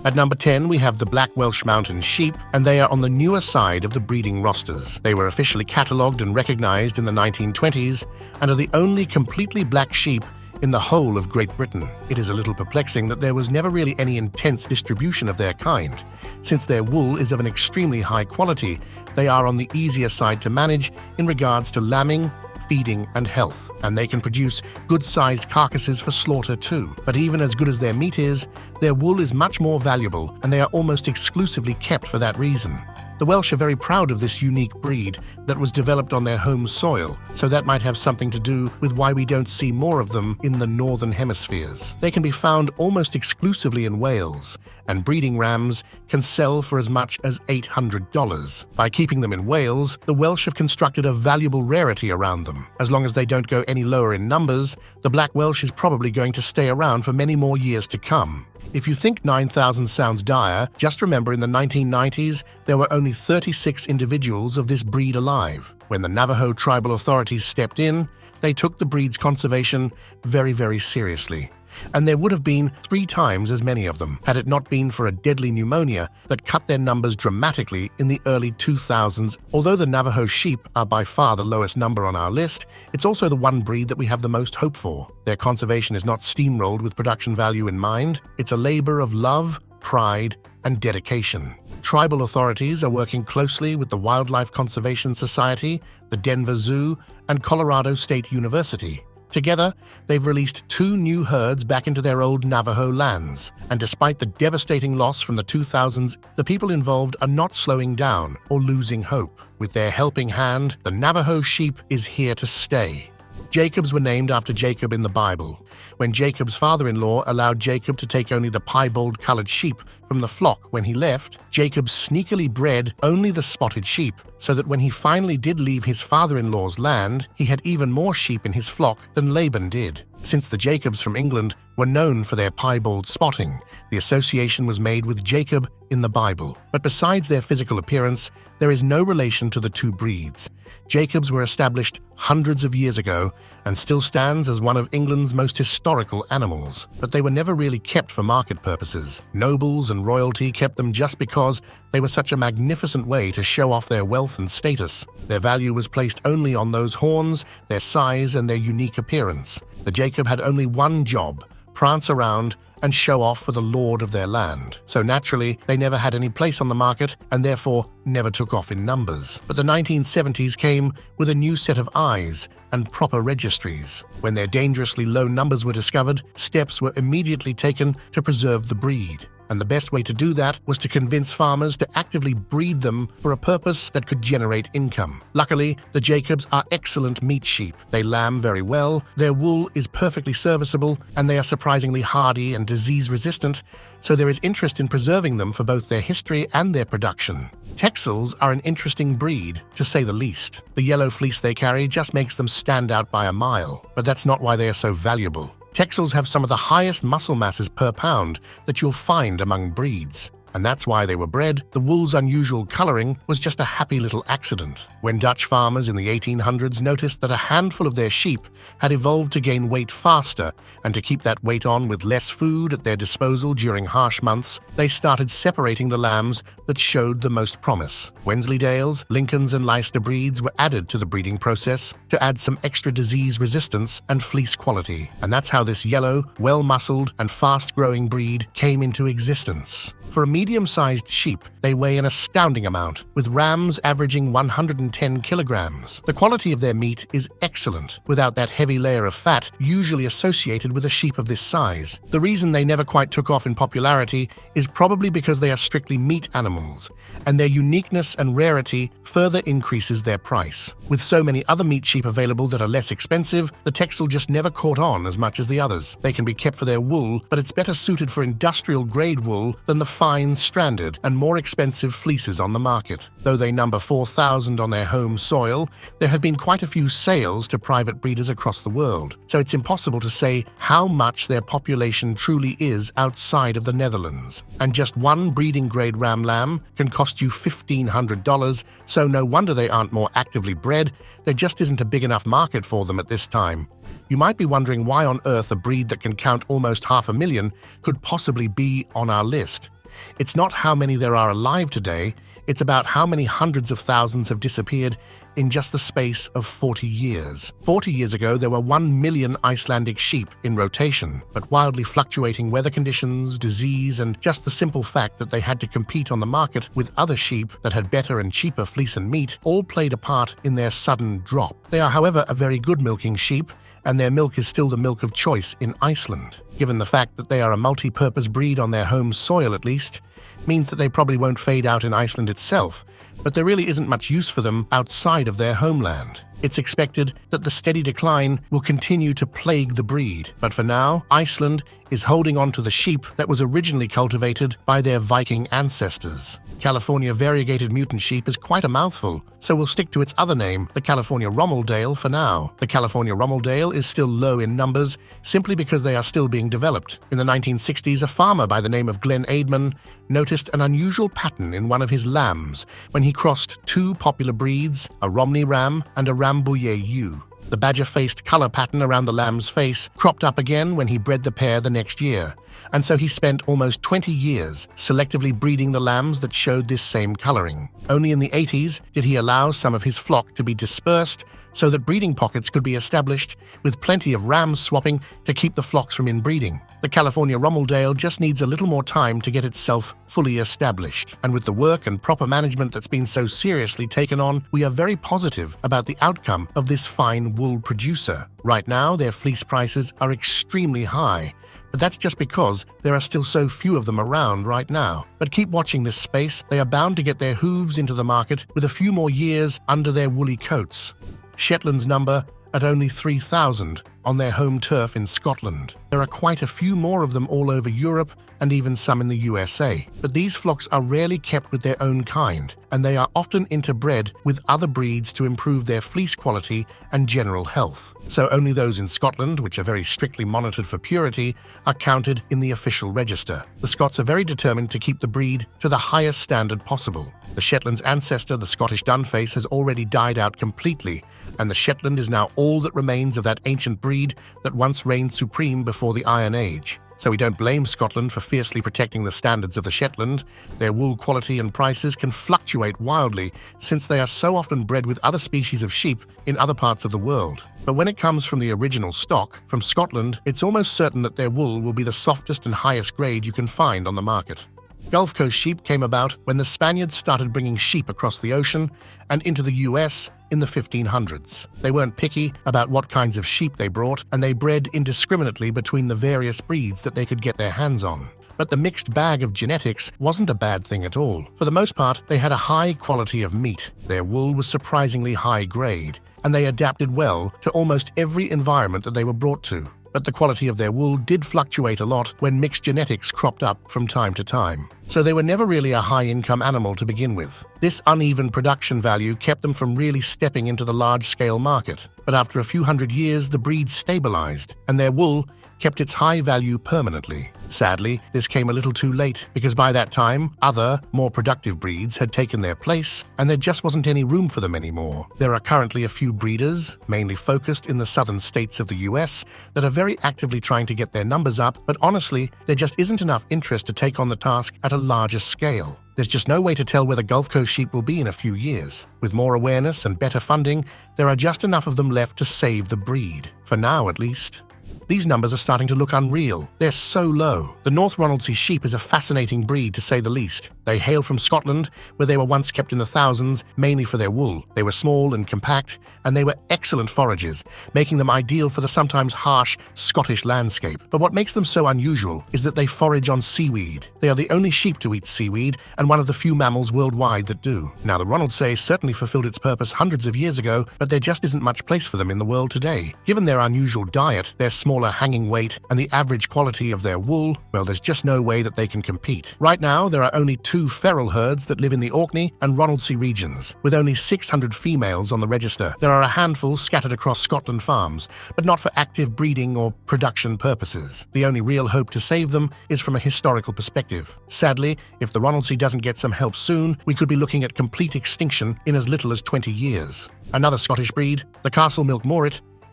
At number 10, we have the Black Welsh Mountain Sheep, and they are on the newer side of the breeding rosters. They were officially catalogued and recognized in the 1920s and are the only completely black sheep in the whole of Great Britain. It is a little perplexing that there was never really any intense distribution of their kind. Since their wool is of an extremely high quality, they are on the easier side to manage in regards to lambing, feeding, and health, and they can produce good-sized carcasses for slaughter too. But even as good as their meat is, their wool is much more valuable, and they are almost exclusively kept for that reason. The Welsh are very proud of this unique breed that was developed on their home soil, so that might have something to do with why we don't see more of them in the northern hemispheres. They can be found almost exclusively in Wales, and breeding rams can sell for as much as $800. By keeping them in Wales, the Welsh have constructed a valuable rarity around them. As long as they don't go any lower in numbers, the Black Welsh is probably going to stay around for many more years to come. If you think 9,000 sounds dire, just remember in the 1990s, there were only 36 individuals of this breed alive. When the Navajo tribal authorities stepped in, they took the breed's conservation very, very seriously. And there would have been 3 times as many of them had it not been for a deadly pneumonia that cut their numbers dramatically in the early 2000s. Although the Navajo sheep are by far the lowest number on our list, it's also the one breed that we have the most hope for. Their conservation is not steamrolled with production value in mind. It's a labor of love, pride, and dedication. Tribal authorities are working closely with the Wildlife Conservation Society, the Denver Zoo, and Colorado State University. Together, they've released 2 new herds back into their old Navajo lands, and despite the devastating loss from the 2000s, the people involved are not slowing down or losing hope. With their helping hand, the Navajo sheep is here to stay. Jacobs were named after Jacob in the Bible. When Jacob's father-in-law allowed Jacob to take only the piebald-colored sheep from the flock when he left, Jacob sneakily bred only the spotted sheep, so that when he finally did leave his father-in-law's land, he had even more sheep in his flock than Laban did. Since the Jacobs from England were known for their piebald spotting, the association was made with Jacob in the Bible. But besides their physical appearance, there is no relation to the 2 breeds. Jacobs were established hundreds of years ago and still stands as one of England's most historical animals. But they were never really kept for market purposes. Nobles and royalty kept them just because they were such a magnificent way to show off their wealth and status. Their value was placed only on those horns, their size, and their unique appearance. The Jacob had only one job: prance around and show off for the lord of their land. So naturally, they never had any place on the market and therefore never took off in numbers. But the 1970s came with a new set of eyes and proper registries. When their dangerously low numbers were discovered, steps were immediately taken to preserve the breed. And the best way to do that was to convince farmers to actively breed them for a purpose that could generate income. Luckily, the Jacobs are excellent meat sheep. They lamb very well, their wool is perfectly serviceable, and they are surprisingly hardy and disease-resistant, so there is interest in preserving them for both their history and their production. Texels are an interesting breed, to say the least. The yellow fleece they carry just makes them stand out by a mile, but that's not why they are so valuable. Texels have some of the highest muscle masses per pound that you'll find among breeds. And that's why they were bred. The wool's unusual coloring was just a happy little accident. When Dutch farmers in the 1800s noticed that a handful of their sheep had evolved to gain weight faster and to keep that weight on with less food at their disposal during harsh months, they started separating the lambs that showed the most promise. Wensleydales, Lincolns, and Leicester breeds were added to the breeding process to add some extra disease resistance and fleece quality. And that's how this yellow, well-muscled, and fast-growing breed came into existence. For a medium-sized sheep, they weigh an astounding amount, with rams averaging 110 kilograms. The quality of their meat is excellent, without that heavy layer of fat usually associated with a sheep of this size. The reason they never quite took off in popularity is probably because they are strictly meat animals, and their uniqueness and rarity further increases their price. With so many other meat sheep available that are less expensive, the Texel just never caught on as much as the others. They can be kept for their wool, but it's better suited for industrial-grade wool than the fine, stranded, and more expensive fleeces on the market. Though they number 4,000 on their home soil, there have been quite a few sales to private breeders across the world, so it's impossible to say how much their population truly is outside of the Netherlands. And just one breeding-grade ram lamb can cost you $1,500, so no wonder they aren't more actively bred. There just isn't a big enough market for them at this time. You might be wondering why on earth a breed that can count almost 500,000 could possibly be on our list. It's not how many there are alive today, it's about how many hundreds of thousands have disappeared in just the space of 40 years. 40 years ago, there were 1 million Icelandic sheep in rotation, but wildly fluctuating weather conditions, disease, and just the simple fact that they had to compete on the market with other sheep that had better and cheaper fleece and meat all played a part in their sudden drop. They are, however, a very good milking sheep, and their milk is still the milk of choice in Iceland. Given the fact that they are a multi-purpose breed on their home soil at least, means that they probably won't fade out in Iceland itself, but there really isn't much use for them outside of their homeland. It's expected that the steady decline will continue to plague the breed, but for now, Iceland is holding on to the sheep that was originally cultivated by their Viking ancestors. California variegated mutant sheep is quite a mouthful, so we'll stick to its other name, the California Ronaldy, for now. The California Ronaldy is still low in numbers simply because they are still being developed. In the 1960s, a farmer by the name of Glenn Aidman noticed an unusual pattern in one of his lambs when he crossed two popular breeds, a Romney ram and a Rambouillet ewe. The badger-faced color pattern around the lamb's face cropped up again when he bred the pair the next year, and so he spent almost 20 years selectively breeding the lambs that showed this same coloring. Only in the 80s did he allow some of his flock to be dispersed so that breeding pockets could be established with plenty of ram swapping to keep the flocks from inbreeding. The California Ronaldy just needs a little more time to get itself fully established, and with the work and proper management that's been so seriously taken on, we are very positive about the outcome of this fine wool producer. Right now, their fleece prices are extremely high, but that's just because there are still so few of them around right now. But keep watching this space, they are bound to get their hooves into the market with a few more years under their woolly coats. Shetland's number at only 3,000 on their home turf in Scotland. There are quite a few more of them all over Europe and even some in the USA. But these flocks are rarely kept with their own kind, and they are often interbred with other breeds to improve their fleece quality and general health. So only those in Scotland, which are very strictly monitored for purity, are counted in the official register. The Scots are very determined to keep the breed to the highest standard possible. The Shetland's ancestor, the Scottish Dunface, has already died out completely, and the Shetland is now all that remains of that ancient breed that once reigned supreme before the Iron Age. So we don't blame Scotland for fiercely protecting the standards of the Shetland. Their wool quality and prices can fluctuate wildly since they are so often bred with other species of sheep in other parts of the world. But when it comes from the original stock, from Scotland, it's almost certain that their wool will be the softest and highest grade you can find on the market. Gulf Coast sheep came about when the Spaniards started bringing sheep across the ocean and into the US in the 1500s. They weren't picky about what kinds of sheep they brought, and they bred indiscriminately between the various breeds that they could get their hands on. But the mixed bag of genetics wasn't a bad thing at all. For the most part, they had a high quality of meat. Their wool was surprisingly high grade, and they adapted well to almost every environment that they were brought to. But the quality of their wool did fluctuate a lot when mixed genetics cropped up from time to time. So they were never really a high-income animal to begin with. This uneven production value kept them from really stepping into the large-scale market. But after a few hundred years, the breed stabilized, and their wool kept its high value permanently. Sadly, this came a little too late, because by that time, other, more productive breeds had taken their place, and there just wasn't any room for them anymore. There are currently a few breeders, mainly focused in the southern states of the US, that are very actively trying to get their numbers up, but honestly, there just isn't enough interest to take on the task at a larger scale. There's just no way to tell where the Gulf Coast sheep will be in a few years. With more awareness and better funding, there are just enough of them left to save the breed. For now, at least. These numbers are starting to look unreal. They're so low. The North Ronaldsay sheep is a fascinating breed, to say the least. They hail from Scotland, where they were once kept in the thousands, mainly for their wool. They were small and compact, and they were excellent foragers, making them ideal for the sometimes harsh Scottish landscape. But what makes them so unusual is that they forage on seaweed. They are the only sheep to eat seaweed, and one of the few mammals worldwide that do. Now, the Ronaldsay certainly fulfilled its purpose hundreds of years ago, but there just isn't much place for them in the world today. Given their unusual diet, their smaller hanging weight, and the average quality of their wool, well, there's just no way that they can compete. Right now, there are only 2 feral herds that live in the Orkney and Ronaldsay regions, with only 600 females on the register. There are a handful scattered across Scotland farms, but not for active breeding or production purposes. The only real hope to save them is from a historical perspective. Sadly, if the Ronaldsay doesn't get some help soon, we could be looking at complete extinction in as little as 20 years. Another Scottish breed, the Castlemilk Moor,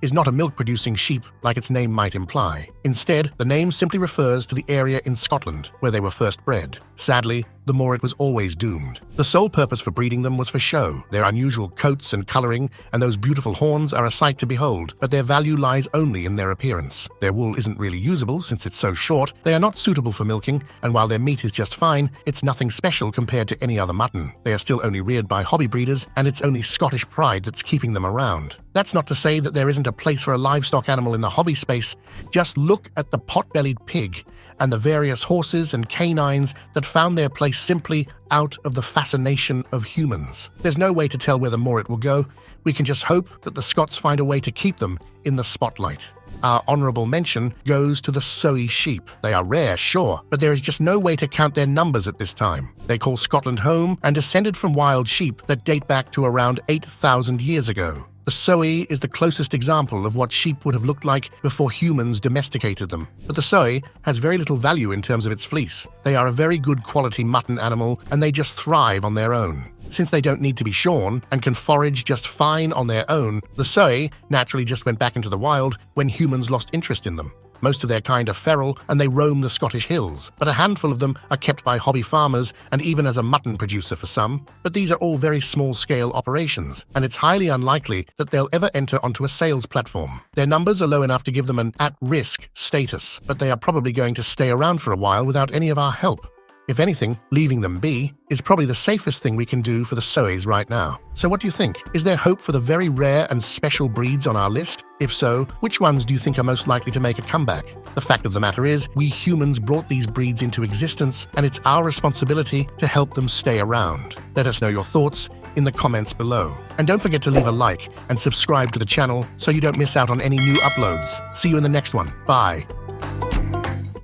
is not a milk-producing sheep like its name might imply. Instead, the name simply refers to the area in Scotland where they were first bred. Sadly, the Moor was always doomed. The sole purpose for breeding them was for show. Their unusual coats and coloring and those beautiful horns are a sight to behold, but their value lies only in their appearance. Their wool isn't really usable since it's so short, they are not suitable for milking, and while their meat is just fine, it's nothing special compared to any other mutton. They are still only reared by hobby breeders, and it's only Scottish pride that's keeping them around. That's not to say that there isn't a place for a livestock animal in the hobby space. Just look at the pot-bellied pig and the various horses and canines that found their place simply out of the fascination of humans. There's no way to tell where the Moor will go. We can just hope that the Scots find a way to keep them in the spotlight. Our honourable mention goes to the Soay sheep. They are rare, sure, but there is just no way to count their numbers at this time. They call Scotland home and descended from wild sheep that date back to around 8,000 years ago. The Soay is the closest example of what sheep would have looked like before humans domesticated them. But the Soay has very little value in terms of its fleece. They are a very good quality mutton animal and they just thrive on their own. Since they don't need to be shorn and can forage just fine on their own, the Soay naturally just went back into the wild when humans lost interest in them. Most of their kind are feral and they roam the Scottish hills, but a handful of them are kept by hobby farmers and even as a mutton producer for some. But these are all very small-scale operations, and it's highly unlikely that they'll ever enter onto a sales platform. Their numbers are low enough to give them an at-risk status, but they are probably going to stay around for a while without any of our help. If anything, leaving them be is probably the safest thing we can do for the Soays right now. So what do you think? Is there hope for the very rare and special breeds on our list? If so, which ones do you think are most likely to make a comeback? The fact of the matter is, we humans brought these breeds into existence, and it's our responsibility to help them stay around. Let us know your thoughts in the comments below. And don't forget to leave a like and subscribe to the channel so you don't miss out on any new uploads. See you in the next one. Bye.